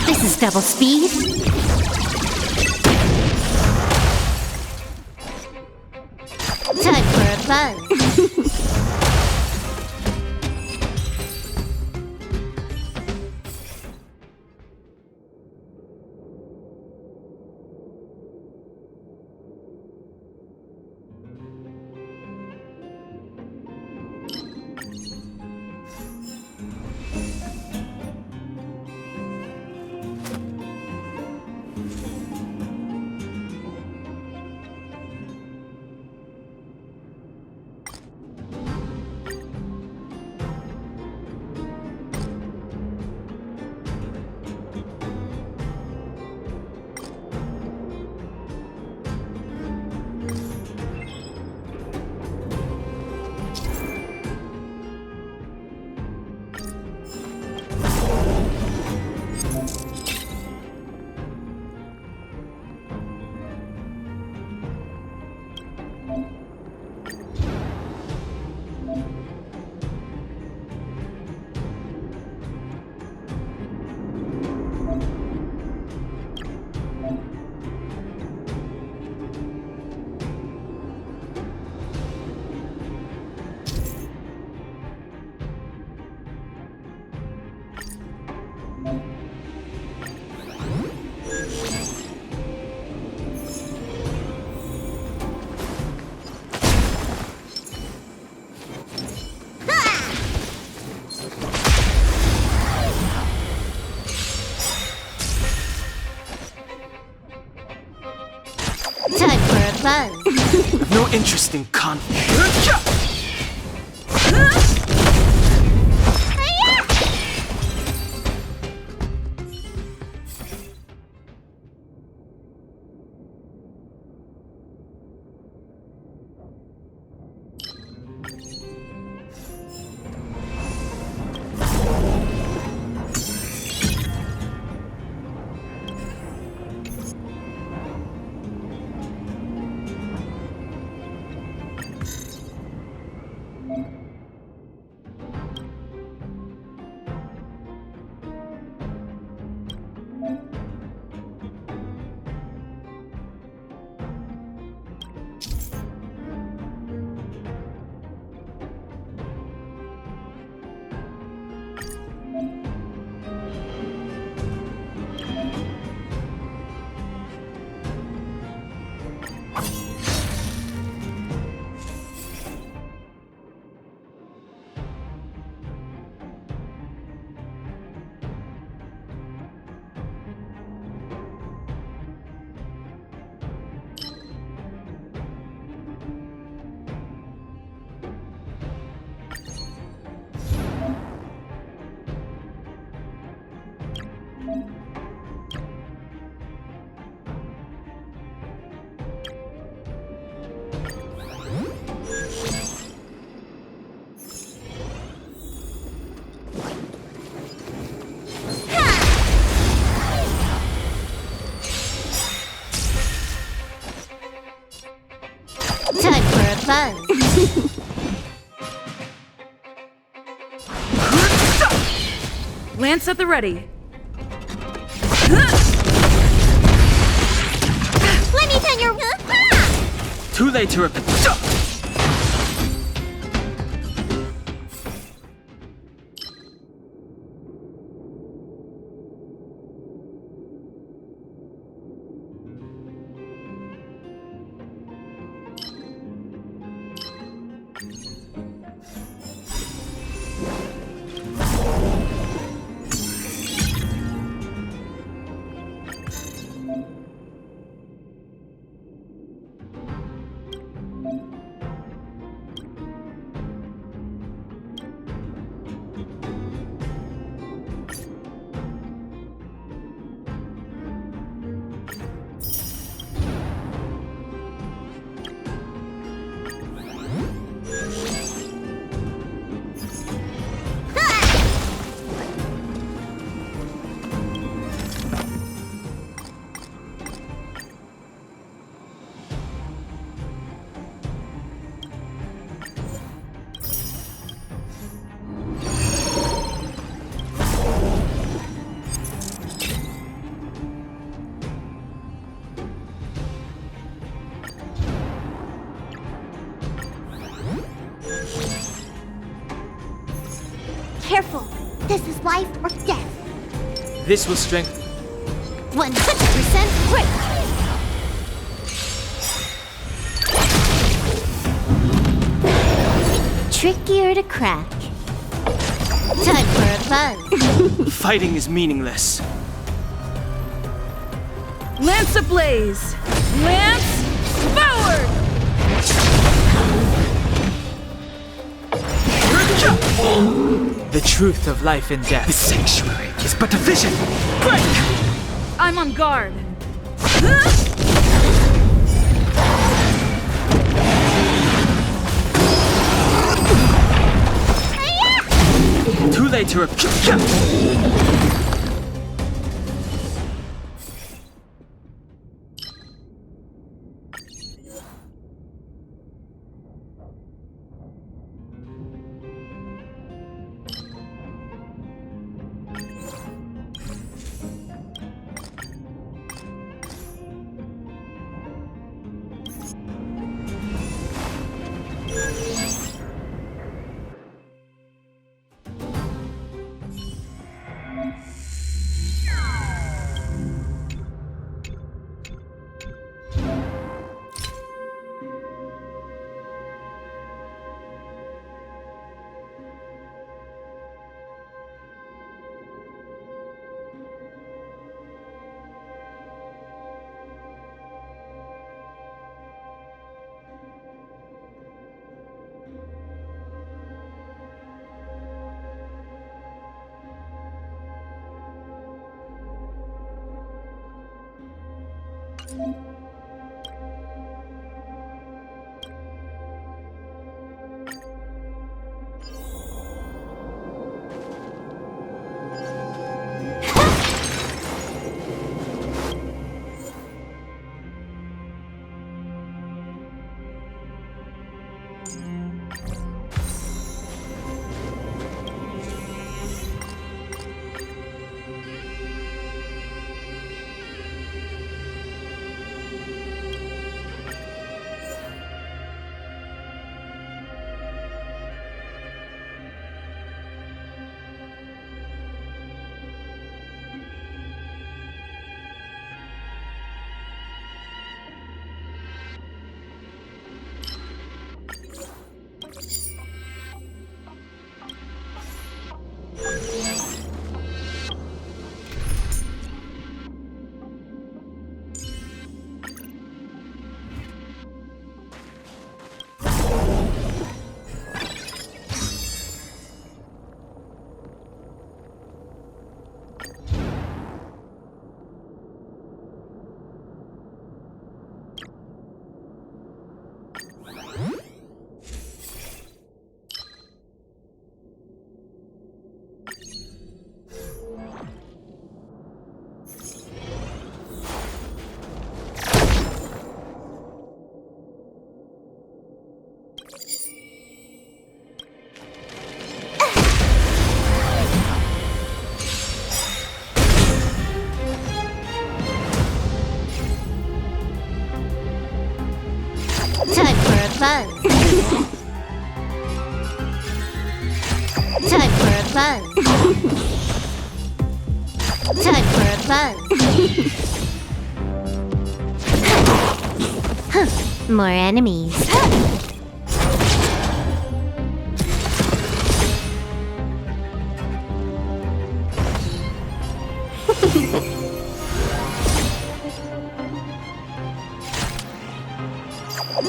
This is double speed. Time for a buzz. Time for a buzz. No interest in conflict. Time for a buzz. Lance at the ready. Let me turn your... Too late to repent. Careful. This is life or death. This will strengthen. 100% grip. Trickier to crack. Time for a buzz. Fighting is meaningless. Lance ablaze! Lance forward! The truth of life and death. The sanctuary is but a vision. Break! I'm on guard. Too late to buzz. Time for a buzz. Time for a buzz. More enemies.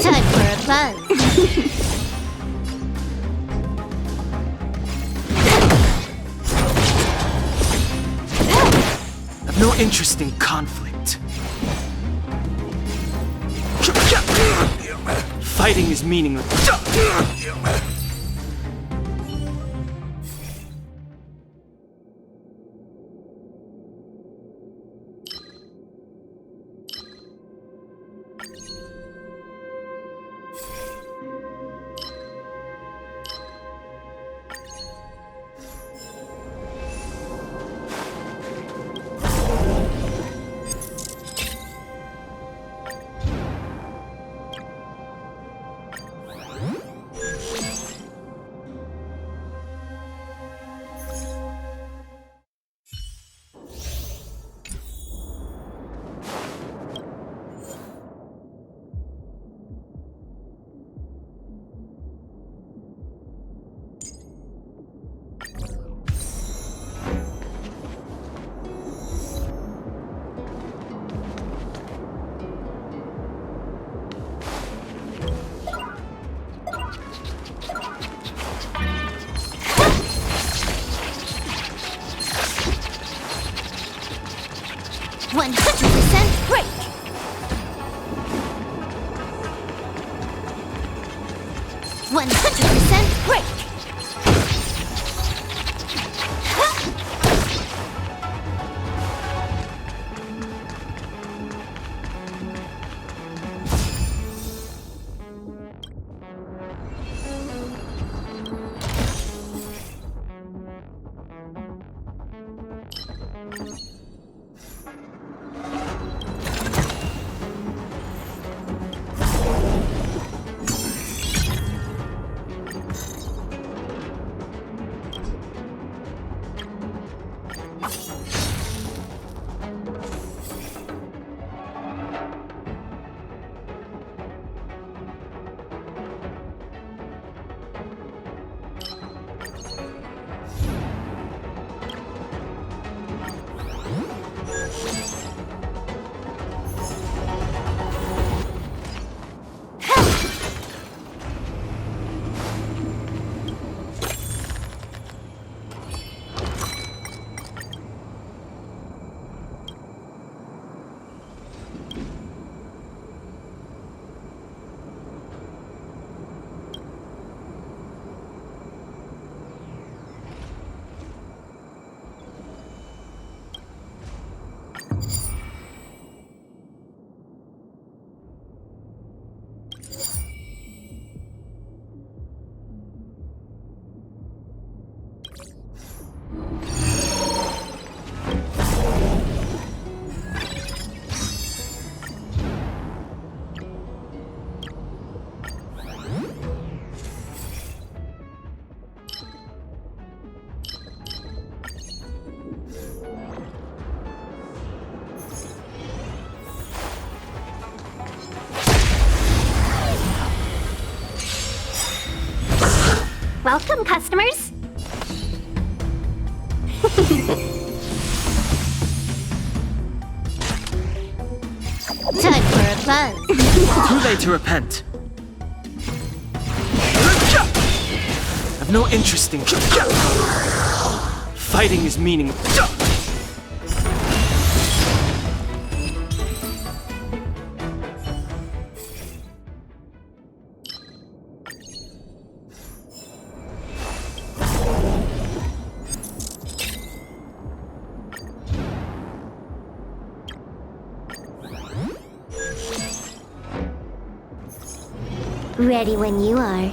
Time for a buzz. I've no interest in conflict. Fighting is meaningless. Break! 100% break! Welcome, customers! Time for a buzz! Too late to repent. I've no interest in fighting is meaningless. Ready when you are.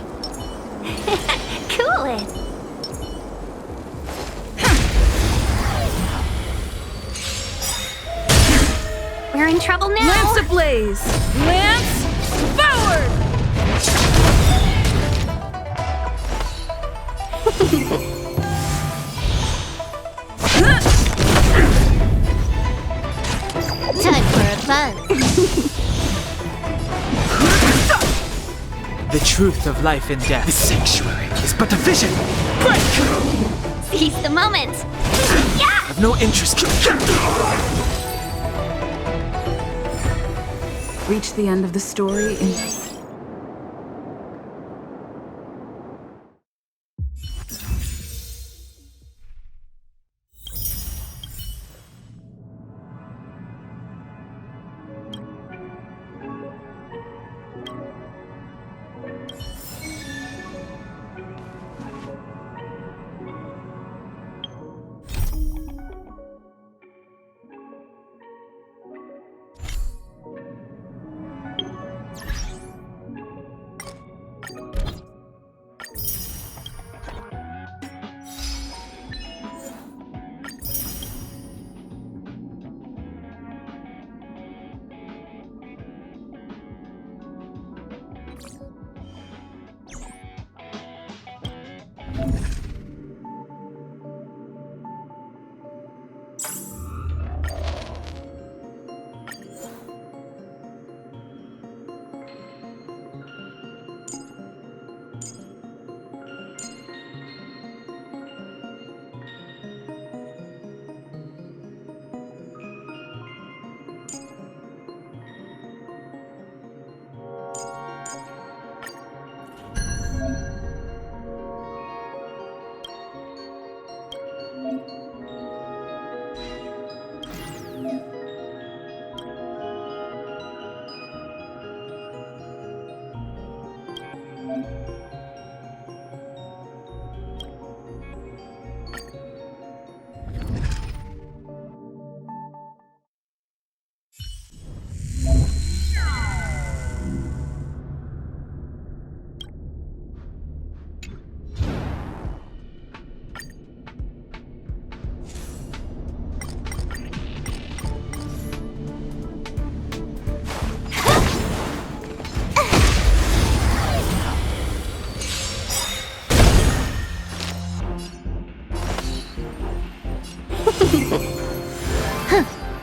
Cool it! We're in trouble now! Lance ablaze! Lance forward! Time for a buzz. The truth of life and death. The sanctuary is but a vision. Break! Seize the moment. Yeah! I've no interest. Reach the end of the story in...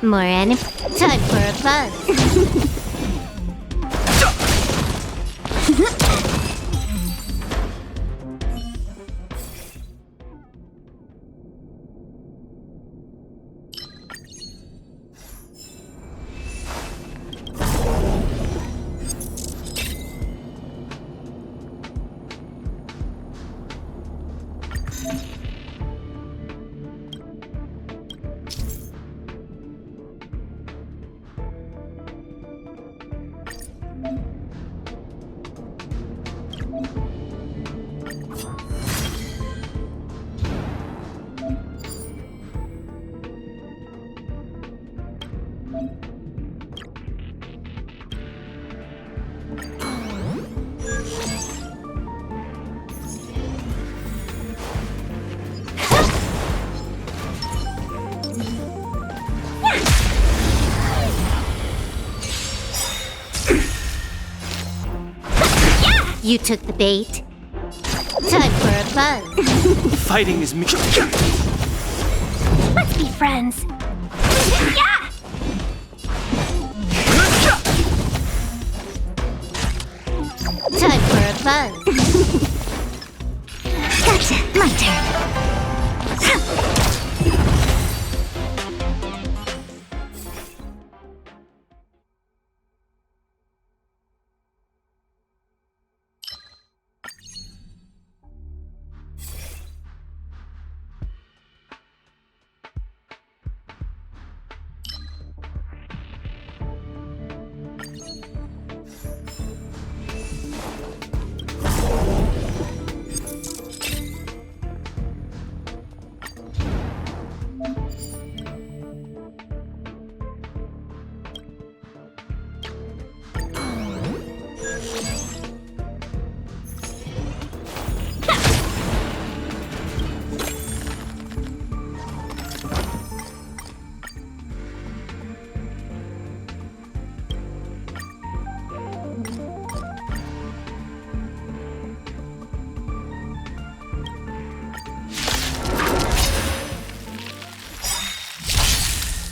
More enemy. Time for a buzz. You took the bait. Time for a buzz. Fighting is me. Let's be friends. Yeah! Time for a buzz. Gotcha. My turn.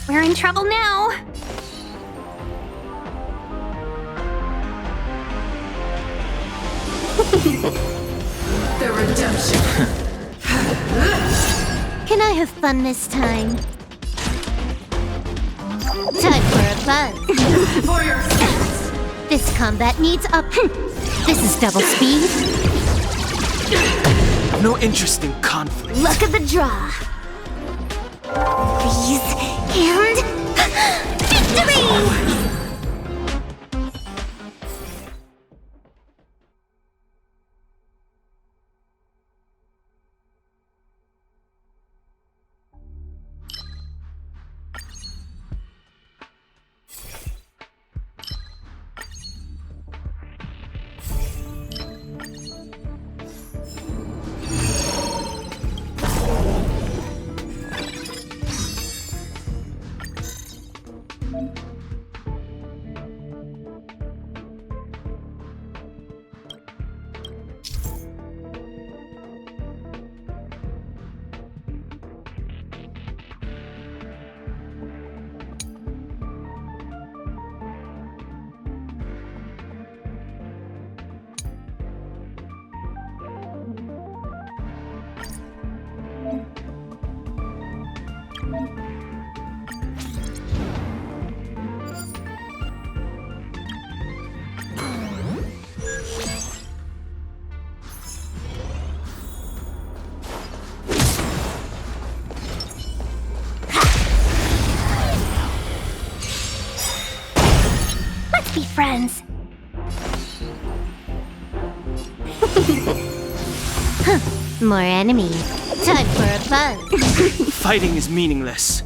We're in trouble now. The redemption. Can I have fun this time? Time for a buzz. For your sins. This combat needs up. This is double speed. No interest in conflict. Luck of the draw. Freeze and victory! Let's be friends. More enemy. Time for a buzz. Fighting is meaningless.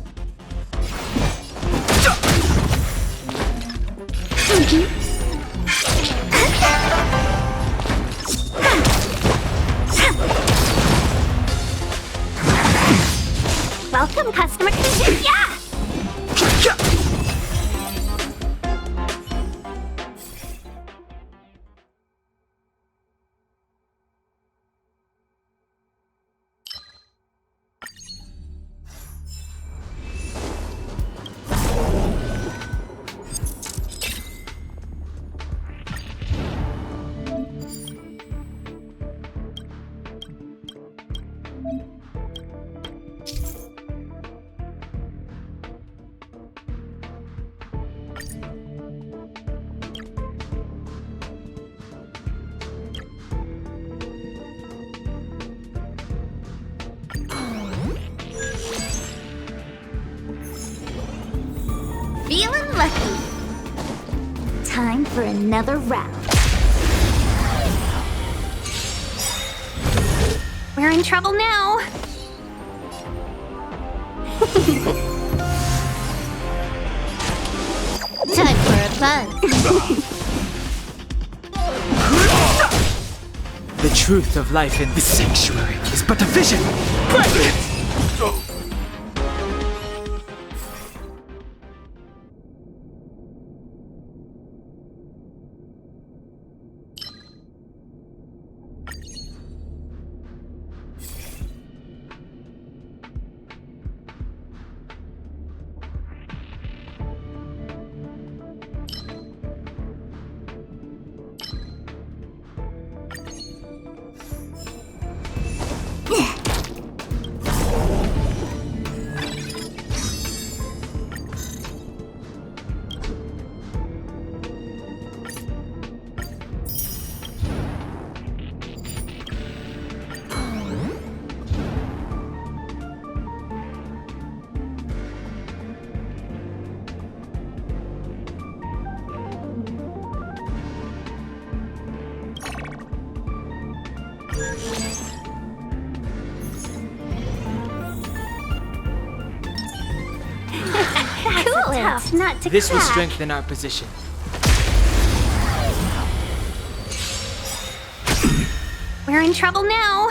Welcome, customer. Yeah! Feeling lucky. Time for another round. We're in trouble now. Time for a buzz. The truth of life in this sanctuary is but a vision. Tough not to This will crack. strengthen our position. We're in trouble now.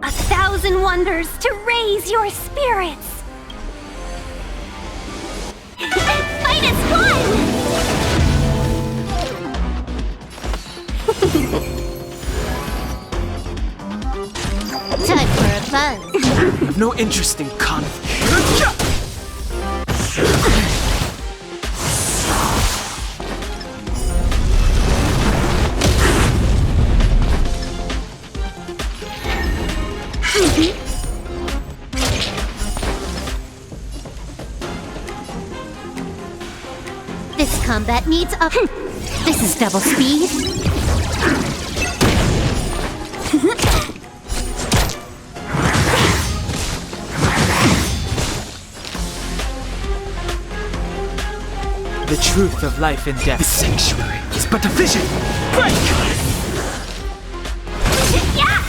1,000 wonders to raise your spirits. Fight as one! Time for a buzz. I've no interest in conflict. combat needs a... This is double speed. The truth of life and death. The sanctuary is but a vision. Break! Yeah!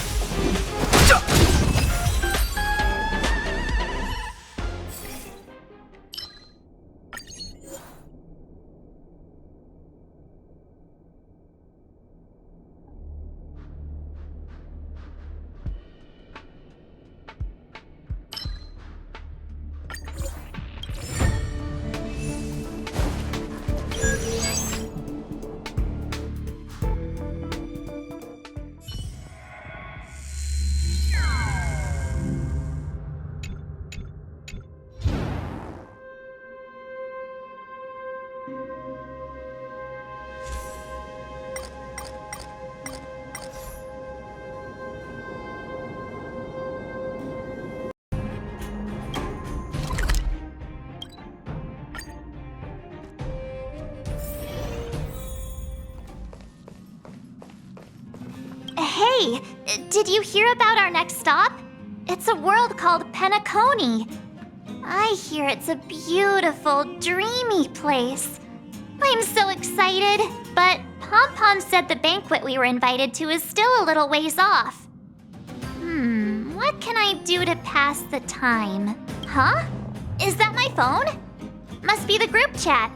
Hey, did you hear about our next stop? It's a world called Penacony. I hear it's a beautiful, dreamy place. I'm so excited, but Pom-Pom said the banquet we were invited to is still a little ways off. What can I do to pass the time? Huh? Is that my phone? Must be the group chat.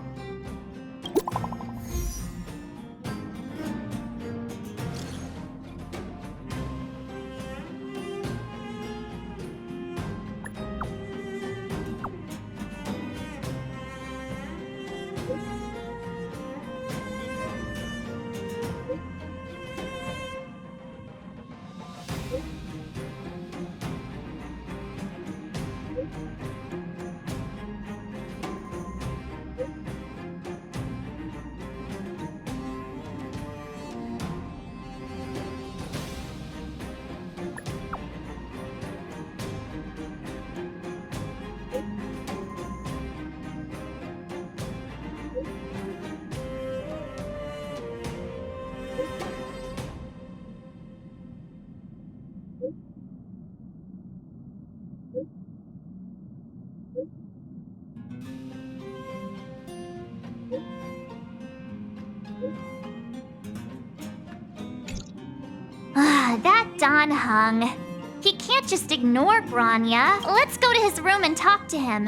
That Don Hung. He can't just ignore Branya. Let's go to his room and talk to him.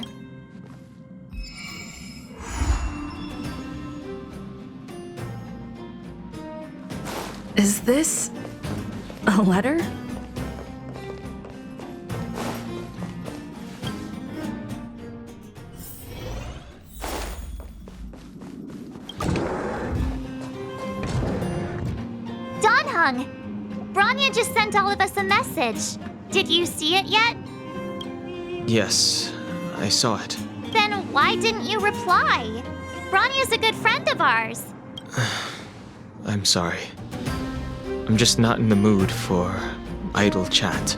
Is this a letter? Don Hung! Branya just sent all of us a message. Did you see it yet? Yes, I saw it. Then why didn't you reply? Branya's a good friend of ours. I'm sorry. I'm just not in the mood for idle chat.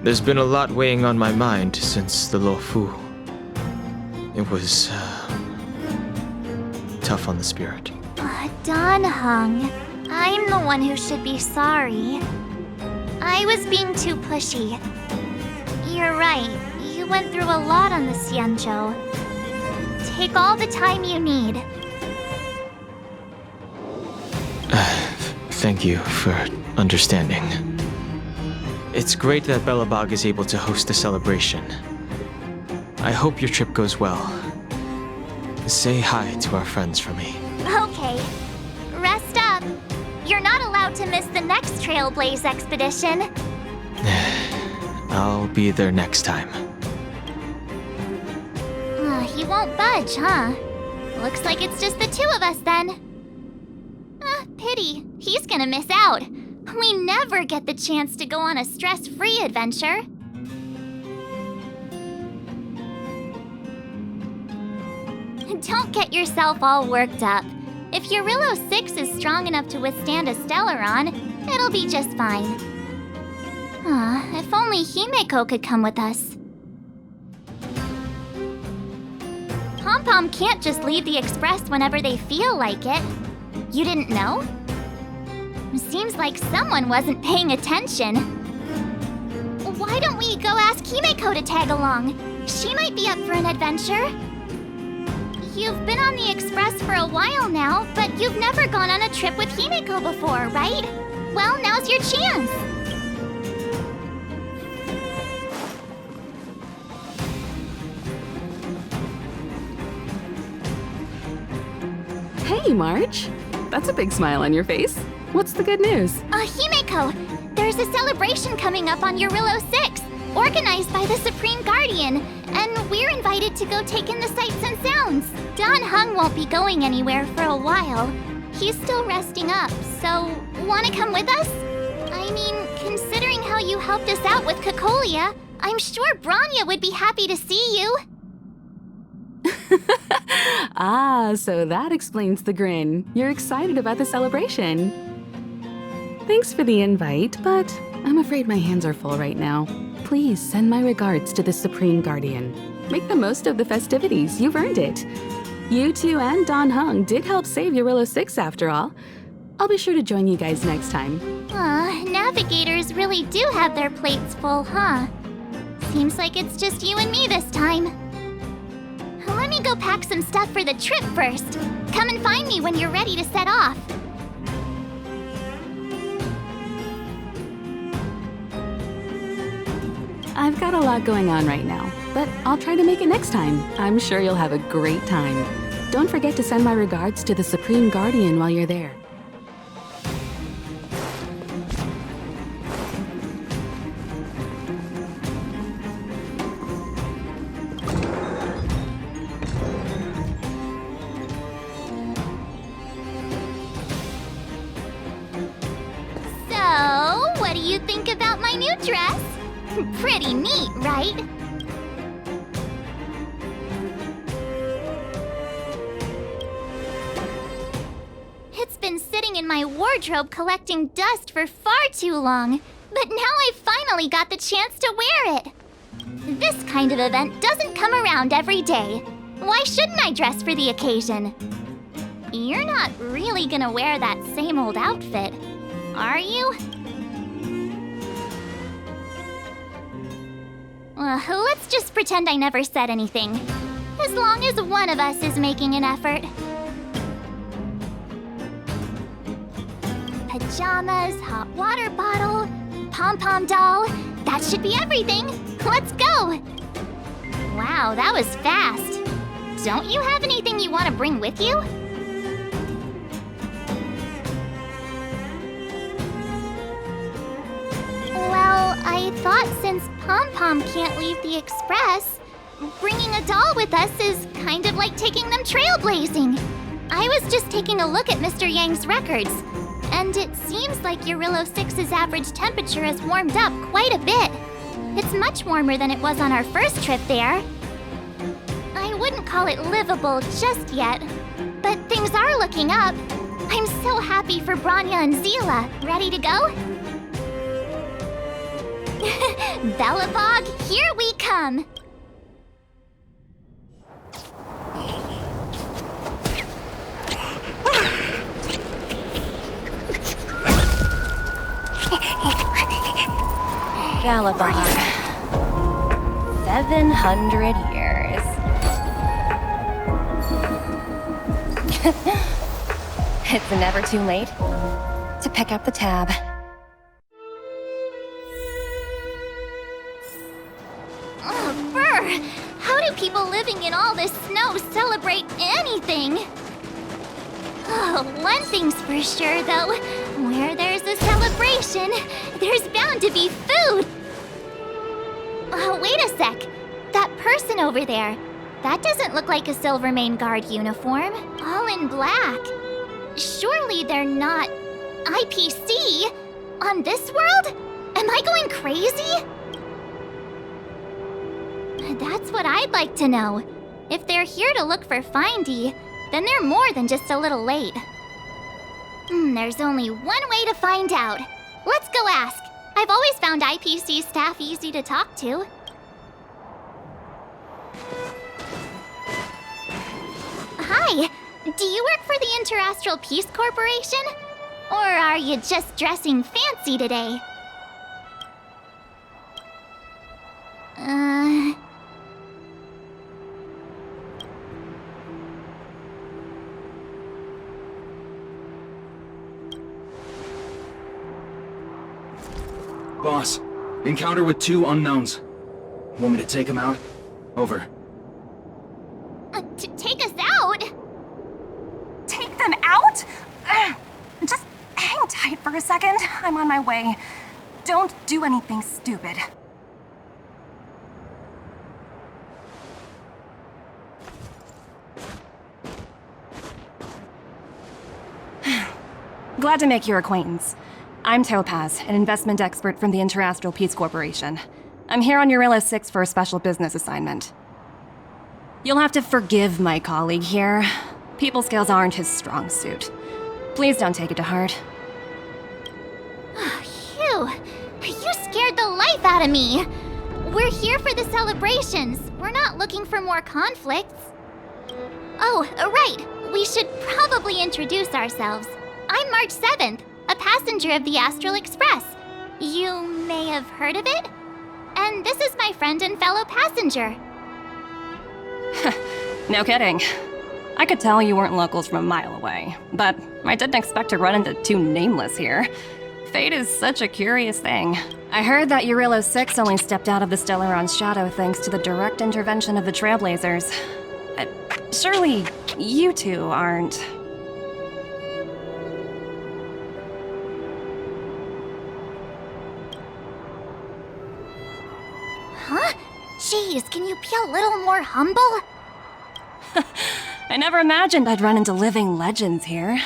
There's been a lot weighing on my mind since the Luofu. It was tough on the spirit. Don Hung, I'm the one who should be sorry. I was being too pushy. You're right, you went through a lot on the Xianzhou. Take all the time you need. Thank you for understanding. It's great that Belobog is able to host a celebration. I hope your trip goes well. Say hi to our friends for me. Okay. Rest up. You're not allowed to miss the next Trailblaze expedition. I'll be there next time. He won't budge, huh? Looks like it's just the two of us then. Pity. He's gonna miss out. We never get the chance to go on a stress-free adventure. Don't get yourself all worked up. If Eurylo 6 is strong enough to withstand a Stellaron, it'll be just fine. If only Himeko could come with us. Pom-Pom can't just leave the express whenever they feel like it. You didn't know? Seems like someone wasn't paying attention. Why don't we go ask Himeko to tag along? She might be up for an adventure. You've been on the express for a while now, but you've never gone on a trip with Himeko before, right? Well, now's your chance. Hey, March. That's a big smile on your face. What's the good news? Himeko, there's a celebration coming up on Eurillo 6, organized by the Supreme Guardian, and we're invited to go take in the sights and sounds. Don Hung won't be going anywhere for a while. He's still resting up, so wanna come with us? I mean, considering how you helped us out with Cocolia, I'm sure Branya would be happy to see you. Ah, so that explains the grin. You're excited about the celebration. Thanks for the invite, but I'm afraid my hands are full right now. Please send my regards to the Supreme Guardian. Make the most of the festivities. You've earned it. You two and Don Hung did help save Eurillo 6 after all. I'll be sure to join you guys next time. Navigators really do have their plates full, huh? Seems like it's just you and me this time. Let me go pack some stuff for the trip first. Come and find me when you're ready to set off. I've got a lot going on right now, but I'll try to make it next time. I'm sure you'll have a great time. Don't forget to send my regards to the Supreme Guardian while you're there. So, what do you think about my new dress? Pretty neat, right? It's been sitting in my wardrobe collecting dust for far too long, but now I finally got the chance to wear it. This kind of event doesn't come around every day. Why shouldn't I dress for the occasion? You're not really gonna wear that same old outfit, are you? Let's just pretend I never said anything. As long as one of us is making an effort. Pajamas, hot water bottle, pom-pom doll. That should be everything. Let's go! Wow, that was fast. Don't you have anything you want to bring with you? Well, I thought since Pom-Pom can't leave the express, bringing a doll with us is kind of like taking them trailblazing. I was just taking a look at Mr. Yang's records, and it seems like Eurillo 6's average temperature has warmed up quite a bit. It's much warmer than it was on our first trip there. I wouldn't call it livable just yet, but things are looking up. I'm so happy for Branya and Zila. Ready to go? Bellabog, here we come! Galabog. 700 years. It's never too late to pick up the tab. Oh, brr! How do people living in all this snow celebrate anything? Oh, one thing's for sure, though. Where there's a celebration, there's bound to be food! Oh, wait a sec. That person over there, that doesn't look like a Silvermane Guard uniform. All in black. Surely they're not IPC? On this world? Am I going crazy? That's what I'd like to know. If they're here to look for Findy, then they're more than just a little late. There's only one way to find out. Let's go ask. I've always found IPC staff easy to talk to. Hi! Do you work for the Interastral Peace Corporation? Or are you just dressing fancy today? Boss, encounter with 2 unknowns. Want me to take them out? Over. Take us out? Take them out? Just hang tight for a second. I'm on my way. Don't do anything stupid. Glad to make your acquaintance. I'm Topaz, an investment expert from the Interastral Peace Corporation. I'm here on Eurilla 6 for a special business assignment. You'll have to forgive my colleague here. People skills aren't his strong suit. Please don't take it to heart. Phew! You scared the life out of me! We're here for the celebrations. We're not looking for more conflicts. Oh, right. We should probably introduce ourselves. I'm March 7th, a passenger of the Astral Express. You may have heard of it? And this is my friend and fellow passenger. No kidding. I could tell you weren't locals from a mile away, but I didn't expect to run into 2 nameless here. Fate is such a curious thing. I heard that Eurilla 6 only stepped out of the Stellaron's shadow thanks to the direct intervention of the Trailblazers. Surely you two aren't... Huh? Jeez, can you be a little more humble? I never imagined I'd run into living legends here.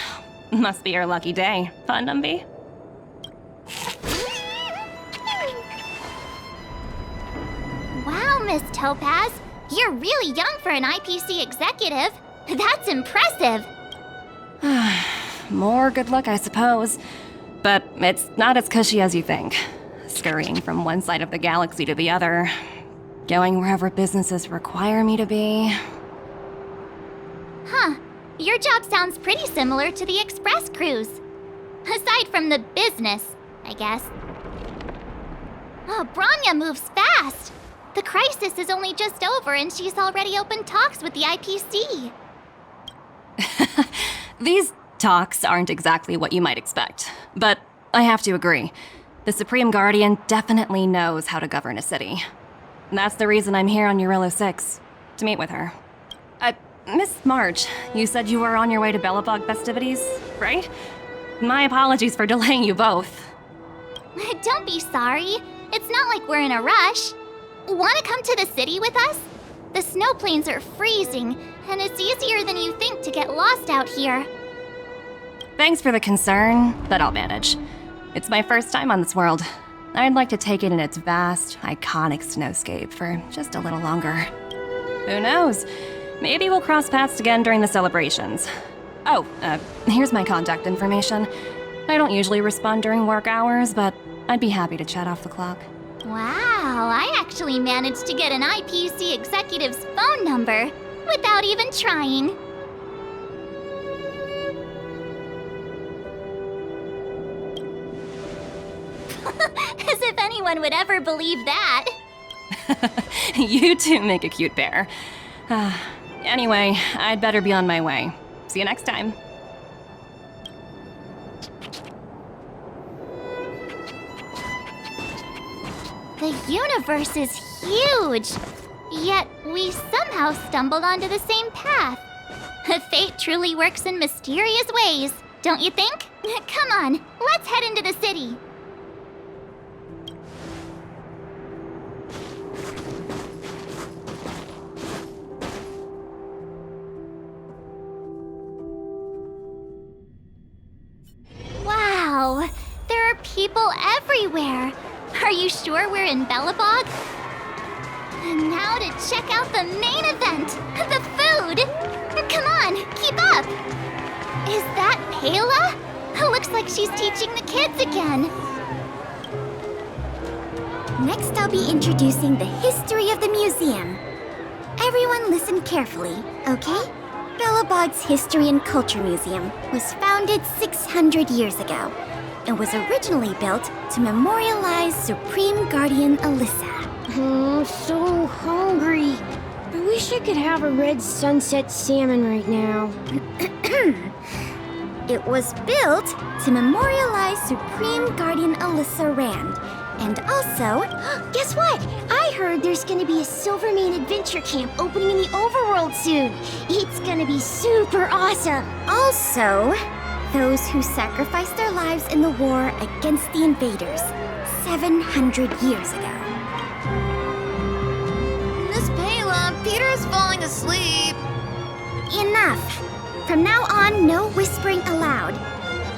Must be your lucky day, huh, Numby? Wow, Miss Topaz. You're really young for an IPC executive. That's impressive. More good luck, I suppose. But it's not as cushy as you think. Scurrying from one side of the galaxy to the other. Going wherever businesses require me to be. Huh. Your job sounds pretty similar to the express cruise. Aside from the business, I guess. Oh, Branya moves fast. The crisis is only just over and she's already opened talks with the IPC. These talks aren't exactly what you might expect. But I have to agree. The Supreme Guardian definitely knows how to govern a city. That's the reason I'm here on Eurilla 6, to meet with her. Miss March, you said you were on your way to Belobog festivities, right? My apologies for delaying you both. Don't be sorry. It's not like we're in a rush. Want to come to the city with us? The snow plains are freezing, and it's easier than you think to get lost out here. Thanks for the concern, but I'll manage. It's my first time on this world. I'd like to take it in its vast, iconic snowscape for just a little longer. Who knows? Maybe we'll cross paths again during the celebrations. Oh, here's my contact information. I don't usually respond during work hours, but I'd be happy to chat off the clock. Wow, I actually managed to get an IPC executive's phone number without even trying. As if anyone would ever believe that. You two make a cute pair. Anyway, I'd better be on my way. See you next time. The universe is huge, yet we somehow stumbled onto the same path. Fate truly works in mysterious ways, don't you think? Come on, let's head into the city. Wow, there are people everywhere. Are you sure we're in Belobog? And now to check out the main event, the food. Come on, keep up. Is that Pela? Looks like she's teaching the kids again. Next, I'll be introducing the history of the museum. Everyone listen carefully, okay? Belobog's History and Culture Museum was founded 600 years ago and was originally built to memorialize Supreme Guardian Alyssa. I'm so hungry. I wish I could have a red sunset salmon right now. It was built to memorialize Supreme Guardian Alyssa Rand. And also, Guess what? I heard there's gonna be a Silvermane adventure camp opening in the overworld soon. It's gonna be super awesome. also, those who sacrificed their lives in the war against the invaders 700 years ago. Miss Payla, Peter's falling asleep. Enough! From now on, no whispering aloud.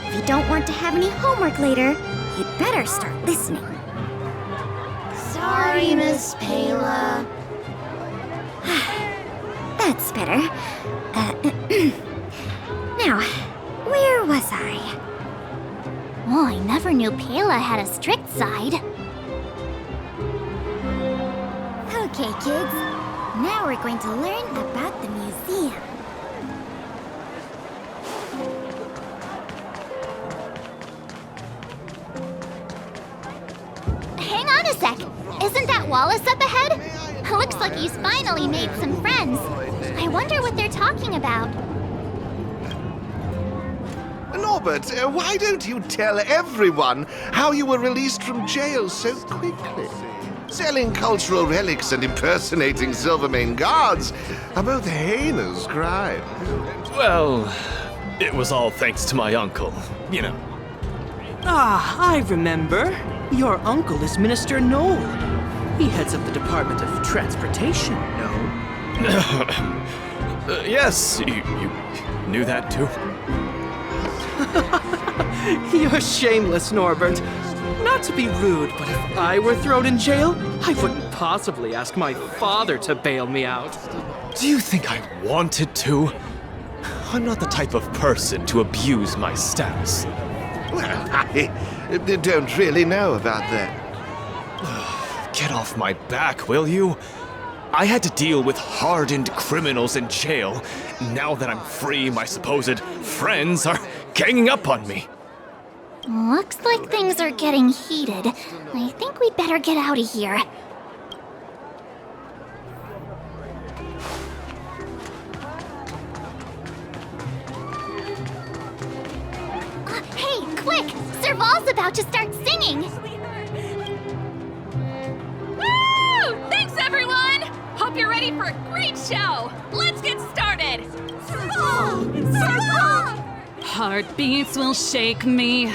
If you don't want to have any homework later, you'd better start listening. Sorry, Miss Payla. That's better. Now, where was I? Oh, I never knew Payla had a strict side. Okay, kids. Now we're going to learn about the museum. Hang on a sec. Isn't that Wallace up ahead? Looks like he's finally made some friends. I wonder what they're talking about. Norbert, why don't you tell everyone how you were released from jail so quickly? Selling cultural relics and impersonating Silvermane guards are both heinous crimes. Well, it was all thanks to my uncle, you know. Ah, I remember. Your uncle is Minister Noel. He heads up the Department of Transportation, no? Yes, you knew that too? You're shameless, Norbert. Not to be rude, but if I were thrown in jail, I wouldn't possibly ask my father to bail me out. Do you think I wanted to? I'm not the type of person to abuse my status. Well, I don't really know about that. Get off my back, will you? I had to deal with hardened criminals in jail. Now that I'm free, my supposed friends are ganging up on me. Looks like things are getting heated. I think we'd better get out of here. Hey, quick! Serval's about to start singing! Woo! Thanks, everyone! Hope you're ready for a great show. Let's get started. Heartbeats will shake me.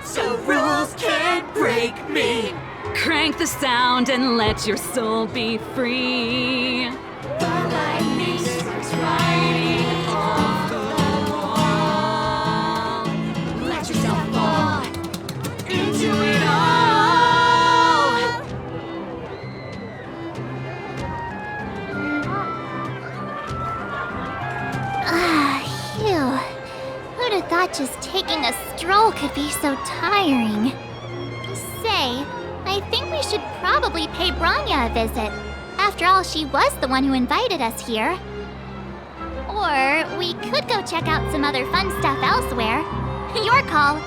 So rules can't break me. Crank the sound and let your soul be free. Let yourself fall into it all. Phew. Who'd have thought just taking a stroll could be so tiring? Say, I think we should probably pay Branya a visit. After all, she was the one who invited us here. Or we could go check out some other fun stuff elsewhere. Your call.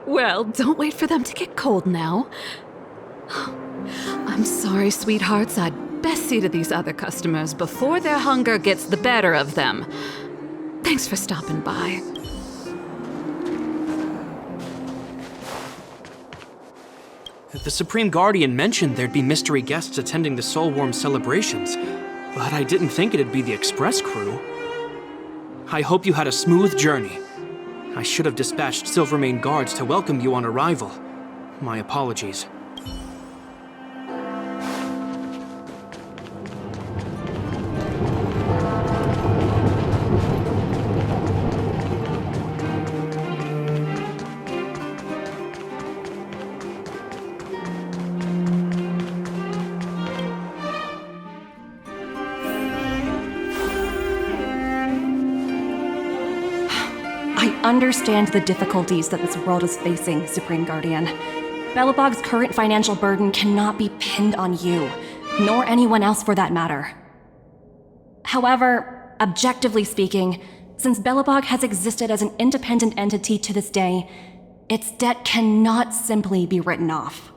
Well, don't wait for them to get cold now. I'm sorry, sweethearts. I'd best see to these other customers before their hunger gets the better of them. Thanks for stopping by. The Supreme Guardian mentioned there'd be mystery guests attending the Soulworm celebrations, but I didn't think it'd be the Express crew. I hope you had a smooth journey. I should have dispatched Silvermane guards to welcome you on arrival. My apologies. understand the difficulties that this world is facing, Supreme Guardian. Belobog's current financial burden cannot be pinned on you, nor anyone else for that matter. However, objectively speaking, since Belobog has existed as an independent entity to this day, its debt cannot simply be written off.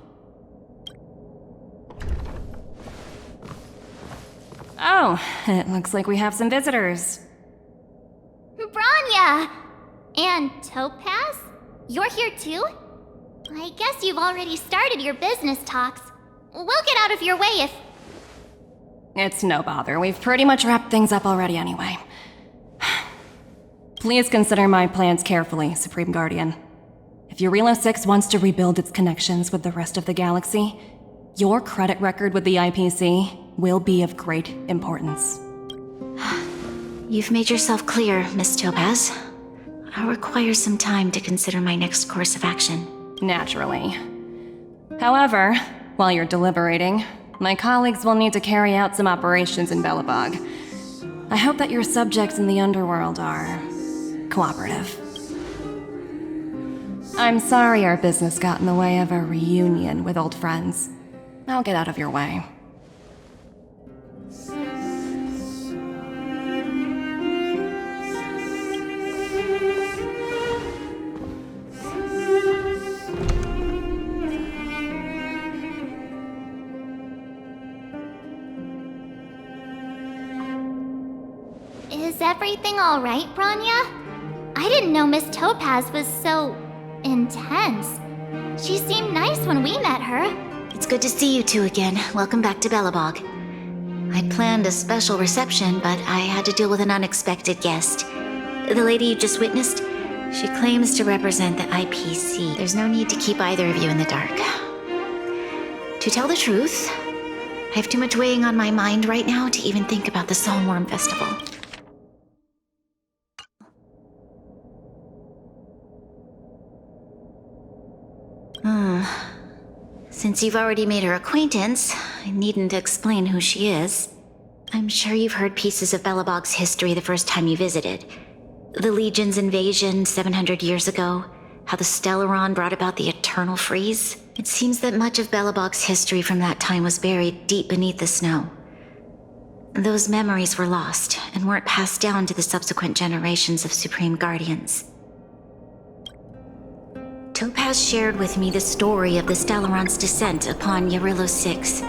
Oh, it looks like we have some visitors. Branya! And Topaz? You're here too? I guess you've already started your business talks. We'll get out of your way if... It's no bother. We've pretty much wrapped things up already anyway. Please consider my plans carefully, Supreme Guardian. If Eurilo 6 wants to rebuild its connections with the rest of the galaxy, your credit record with the IPC will be of great importance. You've made yourself clear, Miss Topaz. I'll require some time to consider my next course of action. Naturally. However, while you're deliberating, my colleagues will need to carry out some operations in Belobog. I hope that your subjects in the underworld are cooperative. I'm sorry our business got in the way of a reunion with old friends. I'll get out of your way. Is everything alright, Branya? I didn't know Miss Topaz was so... intense. She seemed nice when we met her. It's good to see you two again. Welcome back to Belobog. I'd planned a special reception, but I had to deal with an unexpected guest. The lady you just witnessed, she claims to represent the IPC. There's no need to keep either of you in the dark. To tell the truth, I have too much weighing on my mind right now to even think about the Soulworm Festival. Since you've already made her acquaintance, I needn't explain who she is. I'm sure you've heard pieces of Belobog's history the first time you visited. The Legion's invasion 700 years ago, how the Stellaron brought about the Eternal Freeze. It seems that much of Belobog's history from that time was buried deep beneath the snow. Those memories were lost and weren't passed down to the subsequent generations of Supreme Guardians. Topaz shared with me the story of the Stellaron's descent upon Eurilo 6.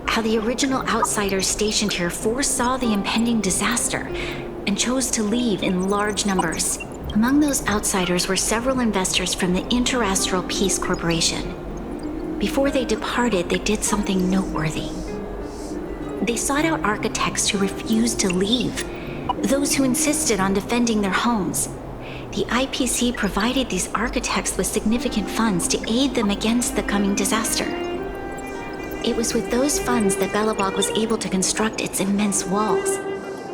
How the original outsiders stationed here foresaw the impending disaster and chose to leave in large numbers. Among those outsiders were several investors from the Interastral Peace Corporation. Before they departed, they did something noteworthy. They sought out architects who refused to leave, those who insisted on defending their homes. The IPC provided these architects with significant funds to aid them against the coming disaster. It was with those funds that Belobog was able to construct its immense walls.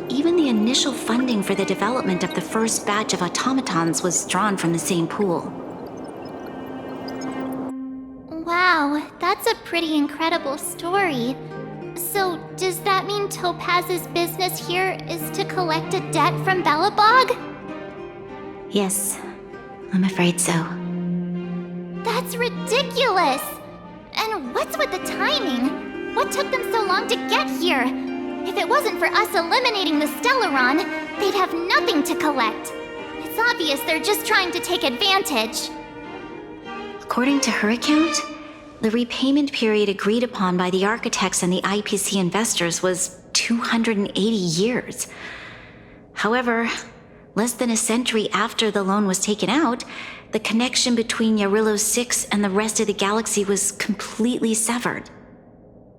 Even the initial funding for the development of the first batch of automatons was drawn from the same pool. Wow, that's a pretty incredible story. So, does that mean Topaz's business here is to collect a debt from Belobog? Yes, I'm afraid so. That's ridiculous! And what's with the timing? What took them so long to get here? If it wasn't for us eliminating the Stellaron, they'd have nothing to collect. It's obvious they're just trying to take advantage. According to her account, the repayment period agreed upon by the architects and the IPC investors was 280 years. However, less than a century after the loan was taken out, the connection between Eurilo 6 and the rest of the galaxy was completely severed.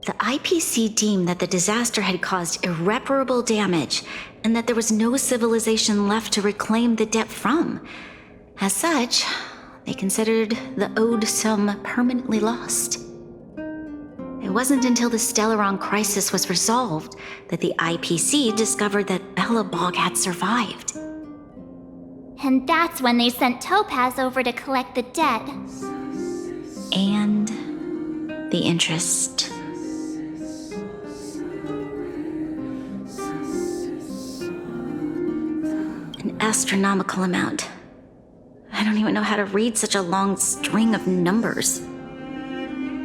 The IPC deemed that the disaster had caused irreparable damage and that there was no civilization left to reclaim the debt from. As such, they considered the owed sum permanently lost. It wasn't until the Stellaron crisis was resolved that the IPC discovered that Belobog had survived. And that's when they sent Topaz over to collect the debt. And the interest. An astronomical amount. I don't even know how to read such a long string of numbers.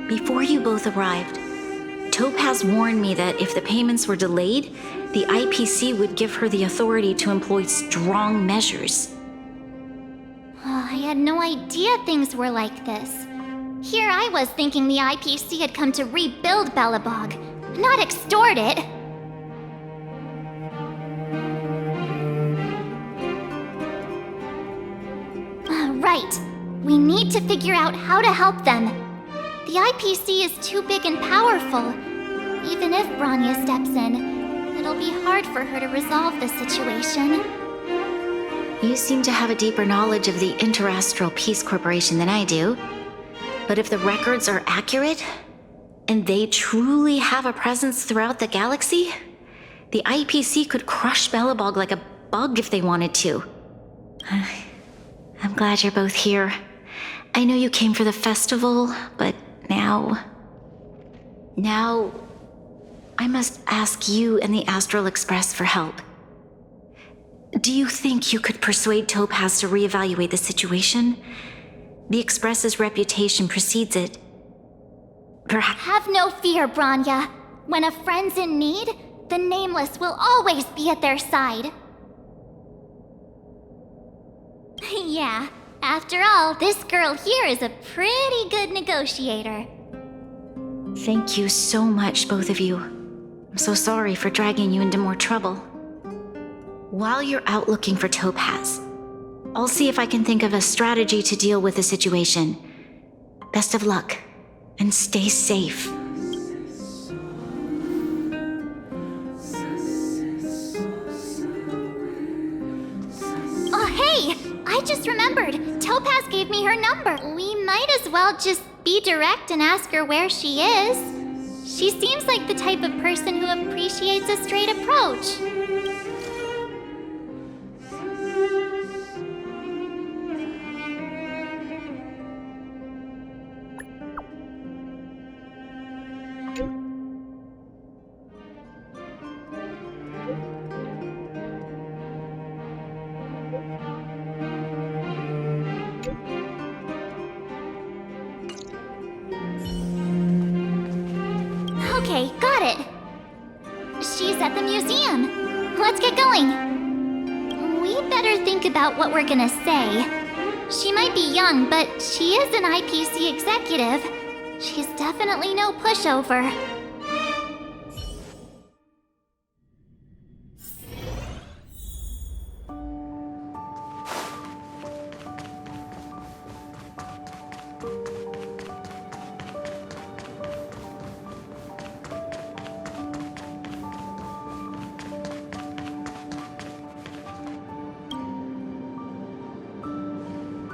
Before you both arrived, Topaz warned me that if the payments were delayed, the IPC would give her the authority to employ strong measures. Oh, I had no idea things were like this. Here I was thinking the IPC had come to rebuild Belobog, not extort it. Right. We need to figure out how to help them. The IPC is too big and powerful. Even if Bronya steps in, it'll be hard for her to resolve the situation. You seem to have a deeper knowledge of the Interastral Peace Corporation than I do. But if the records are accurate, and they truly have a presence throughout the galaxy, the IPC could crush Belobog like a bug if they wanted to. I'm glad you're both here. I know you came for the festival, but now I must ask you and the Astral Express for help. Do you think you could persuade Topaz to reevaluate the situation? The Express's reputation precedes it. Perhaps. Have no fear, Bronya. When a friend's in need, the Nameless will always be at their side. Yeah, after all, this girl here is a pretty good negotiator. Thank you so much, both of you. I'm so sorry for dragging you into more trouble. While you're out looking for Topaz, I'll see if I can think of a strategy to deal with the situation. Best of luck, and stay safe. Oh, hey! I just remembered. Topaz gave me her number. We might as well just be direct and ask her where she is. She seems like the type of person who appreciates a straight approach. Okay, got it. She's at the museum. Let's get going. We better think about what we're gonna say. She might be young, but she is an IPC executive. She's definitely no pushover.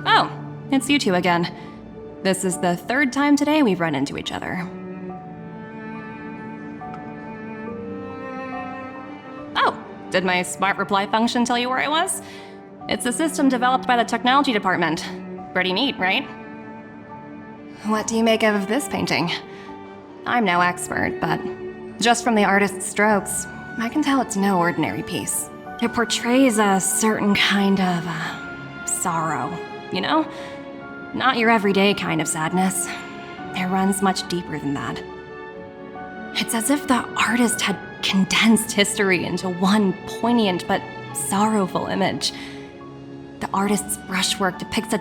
Oh, it's you two again. This is the third time today we've run into each other. Oh, did my smart reply function tell you where I was? It's a system developed by the technology department. Pretty neat, right? What do you make of this painting? I'm no expert, but just from the artist's strokes, I can tell it's no ordinary piece. It portrays a certain kind of sorrow, you know? Not your everyday kind of sadness. It runs much deeper than that. It's as if the artist had condensed history into one poignant but sorrowful image. The artist's brushwork depicts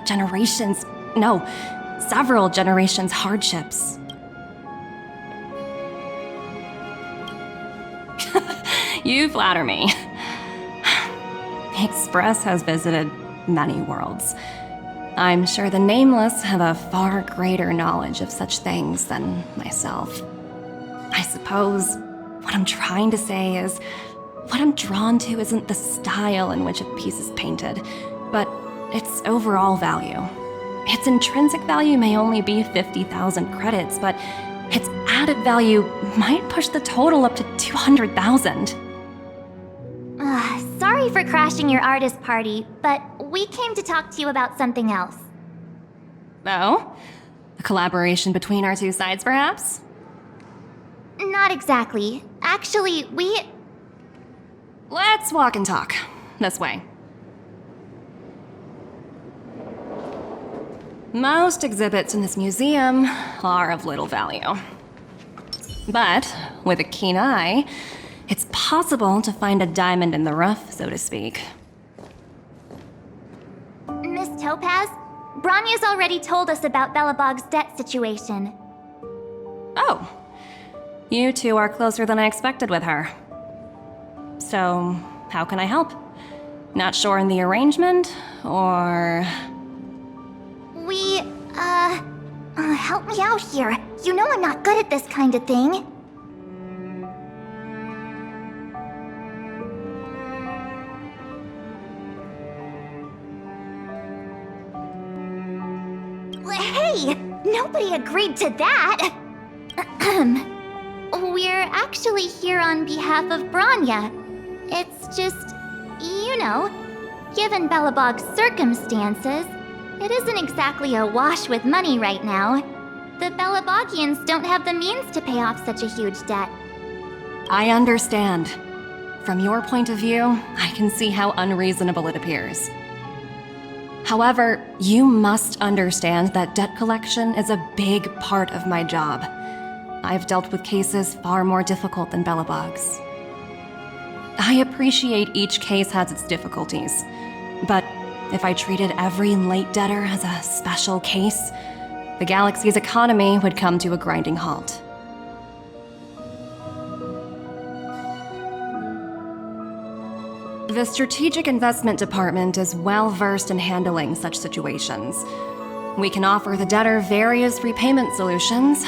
several generations' hardships. You flatter me. The Express has visited many worlds. I'm sure the Nameless have a far greater knowledge of such things than myself. I suppose what I'm trying to say is, what I'm drawn to isn't the style in which a piece is painted, but its overall value. Its intrinsic value may only be 50,000 credits, but its added value might push the total up to 200,000. Sorry for crashing your artist party, but we came to talk to you about something else. Oh? A collaboration between our two sides, perhaps? Not exactly. Actually, Let's walk and talk. This way. Most exhibits in this museum are of little value. But with a keen eye, it's possible to find a diamond in the rough, so to speak. Miss Topaz, Bronya's already told us about Belobog's debt situation. Oh, you two are closer than I expected with her. So, how can I help? Not sure in the arrangement, or... Help me out here. You know I'm not good at this kind of thing. Hey! Nobody agreed to that! We're actually here on behalf of Bronya. It's just, you know, given Belobog's circumstances, it isn't exactly a wash with money right now. The Belobogians don't have the means to pay off such a huge debt. I understand. From your point of view, I can see how unreasonable it appears. However, you must understand that debt collection is a big part of my job. I've dealt with cases far more difficult than Belobog's. I appreciate each case has its difficulties, but if I treated every late debtor as a special case, the galaxy's economy would come to a grinding halt. The Strategic Investment Department is well versed in handling such situations. We can offer the debtor various repayment solutions,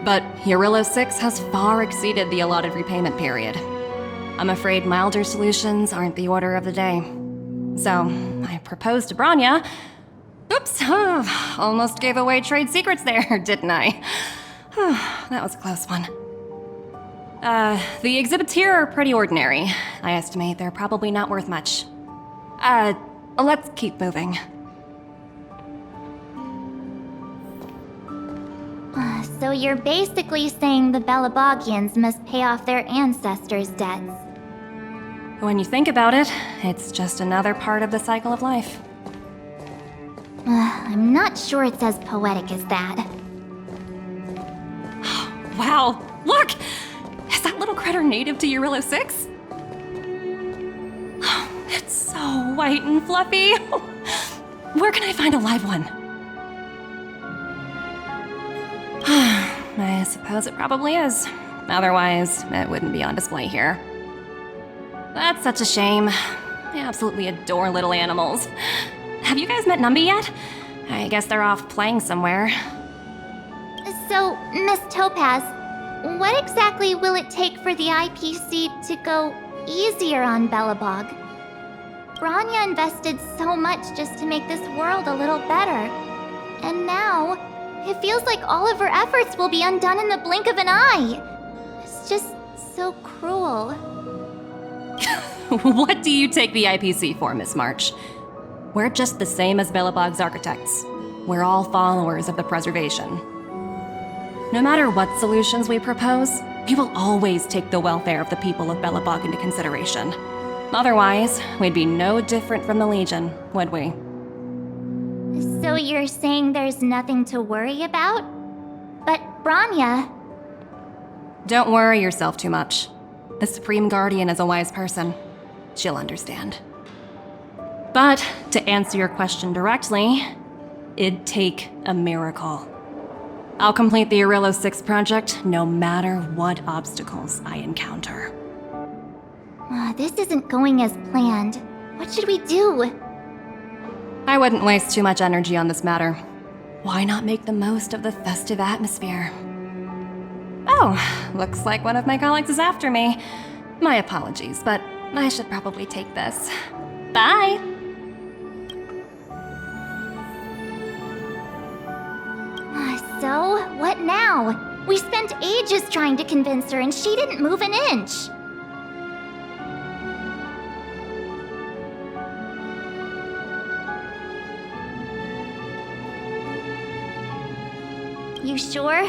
but Eurillo 6 has far exceeded the allotted repayment period. I'm afraid milder solutions aren't the order of the day. So, I proposed to Bronya. Oops, almost gave away trade secrets there, didn't I? That was a close one. The exhibits here are pretty ordinary. I estimate they're probably not worth much. Let's keep moving. So you're basically saying the Belobogians must pay off their ancestors' debts. When you think about it, it's just another part of the cycle of life. I'm not sure it's as poetic as that. Wow, look! Is that little critter native to Eurillo 6? It's so white and fluffy. Where can I find a live one? I suppose it probably is. Otherwise, it wouldn't be on display here. That's such a shame. I absolutely adore little animals. Have you guys met Numby yet? I guess they're off playing somewhere. So, Miss Topaz, what exactly will it take for the IPC to go easier on Belobog? Bronya invested so much just to make this world a little better. And now, it feels like all of her efforts will be undone in the blink of an eye. It's just so cruel. What do you take the IPC for, Miss March? We're just the same as Belobog's architects. We're all followers of the preservation. No matter what solutions we propose, we will always take the welfare of the people of Belobog into consideration. Otherwise, we'd be no different from the Legion, would we? So you're saying there's nothing to worry about? But Bronya... Don't worry yourself too much. The Supreme Guardian is a wise person. She'll understand. But, to answer your question directly, it'd take a miracle. I'll complete the Eurillo 6 project no matter what obstacles I encounter. This isn't going as planned. What should we do? I wouldn't waste too much energy on this matter. Why not make the most of the festive atmosphere? Oh, looks like one of my colleagues is after me. My apologies, but I should probably take this. Bye! So, what now? We spent ages trying to convince her and she didn't move an inch. You sure?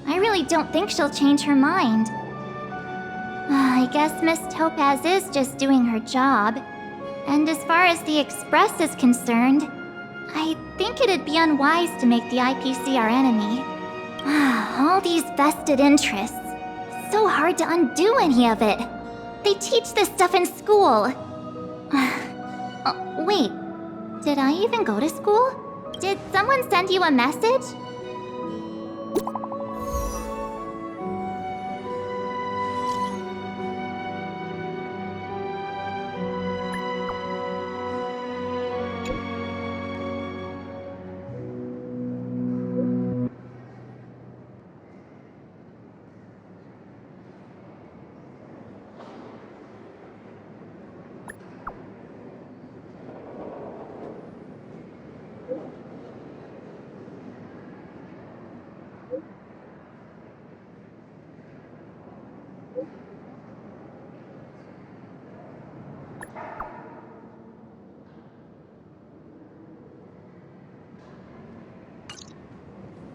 I really don't think she'll change her mind. I guess Miss Topaz is just doing her job. And as far as the Express is concerned, I think it'd be unwise to make the IPC our enemy. All these vested interests. So hard to undo any of it. They teach this stuff in school. Wait, did I even go to school? Did someone send you a message?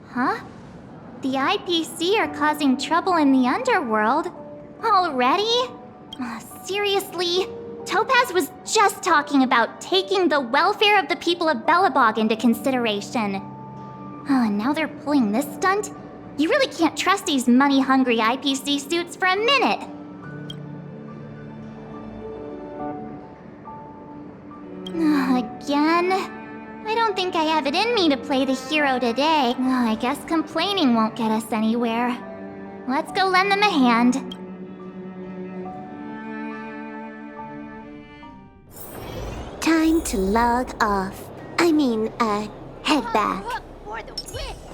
Huh? The IPC are causing trouble in the underworld? Already? Seriously? Topaz was just talking about taking the welfare of the people of Belobog into consideration. And now they're pulling this stunt? You really can't trust these money-hungry IPC suits for a minute! Again? I don't think I have it in me to play the hero today. I guess complaining won't get us anywhere. Let's go lend them a hand. Time to log off. Head back. For the win!